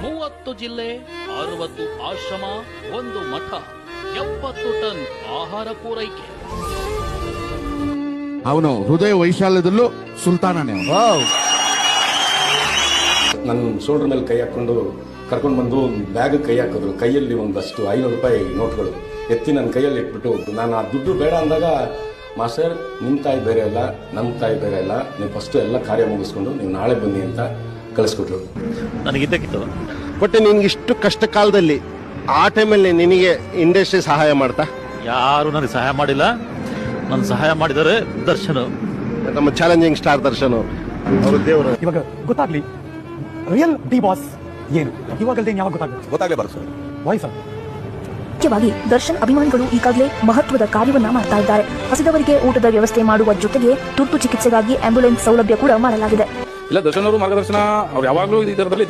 30 ಜಿಲ್ಲೆ, 60 ಆಶ್ರಮ, 1 ಮಠ, 70 ಟನ್ ಆಹಾರ ಪೂರೈಕೆ. ಅವನು ಹೃದಯ ವೈಶಾಲ್ಯದಲ್ಲೂ ಸುಲ್ತಾನನೇ. ನನ್ನ ಶೋಲ್ಡರ್ ಮೇಲೆ ಕೈ ಹಾಕೊಂಡು ಕರ್ಕೊಂಡು ಬಂದು ಬ್ಯಾಗ್ ಕೈ ಹಾಕಿದ್ರು. ಕೈಯಲ್ಲಿ ಒಂದಷ್ಟು 500 ರೂಪಾಯಿ ನೋಟ್ಗಳು ಎತ್ತಿ ನನ್ನ ಕೈಯಲ್ಲಿ ಇಟ್ಬಿಟ್ಟು, ನಾನು ಆ ದುಡ್ಡು ಬೇಡ ಅಂದಾಗ, ಮಾಸ್ಟರ್ ನಿಮ್ಮ ತಾಯಿ ಬೇರೆ ಅಲ್ಲ, ನಮ್ಮ ತಾಯಿ ಬೇರೆ ಅಲ್ಲ, ನೀವು ಫಸ್ಟ್ ಎಲ್ಲ ಕಾರ್ಯ ಮುಗಿಸ್ಕೊಂಡು ನೀವು ನಾಳೆ ಬನ್ನಿ ಅಂತ ಕಳಿಸ್ಕೊಟ್ರು. ನನಗಿದ್ದಕ್ಕಿತ್ತು. ಬಟ್ ನಿನ್ಗಿಷ್ಟು ಕಷ್ಟ ಕಾಲದಲ್ಲಿ ಆ ಟೈಮಲ್ಲಿ ನಿನಗೆ ಇಂಡಸ್ಟ್ರಿ ಸಹಾಯ ಮಾಡ್ತಾ? ಯಾರು ನನಗೆ ಸಹಾಯ ಮಾಡಿಲ್ಲ. ನನ್ನ ಸಹಾಯ ಮಾಡಿದರೆ ದರ್ಶನ್, ನಮ್ಮ ಚಾಲೆಂಜಿಂಗ್ ಸ್ಟಾರ್ ದರ್ಶನ್ ಅವರು ದೇವರು. ಇವಾಗ ಗೊತ್ತಾಗ್ಲಿ ರಿಯಲ್ ಡಿ ಬಾಸ್ ಏನು, ಇವಾಗಲ್ದೇ ಯಾವಾಗ ಗೊತ್ತಾಗಲೇ ಬರುತ್ತೆ ವಾಯ್ಸ್. ಮುಖ್ಯವಾಗಿ ದರ್ಶನ್ ಅಭಿಮಾನಿಗಳು ಈಗಾಗಲೇ ಮಹತ್ವದ ಕಾರ್ಯವನ್ನ ಮಾಡ್ತಾ ಇದ್ದಾರೆ. ಹಸಿದವರಿಗೆ ಊಟದ ವ್ಯವಸ್ಥೆ ಮಾಡುವ ಜೊತೆಗೆ ತುರ್ತು ಚಿಕಿತ್ಸೆಗಾಗಿ ಆಂಬ್ಯುಲೆನ್ಸ್ ಸೌಲಭ್ಯ ಕೂಡ ಮಾಡಲಾಗಿದೆ. ಇಲ್ಲ, ದರ್ಶನ್ ಅವರು ಮಾರ್ಗದರ್ಶನ ಅವ್ರು ಯಾವಾಗಲೂ ಈ ತರದಲ್ಲಿ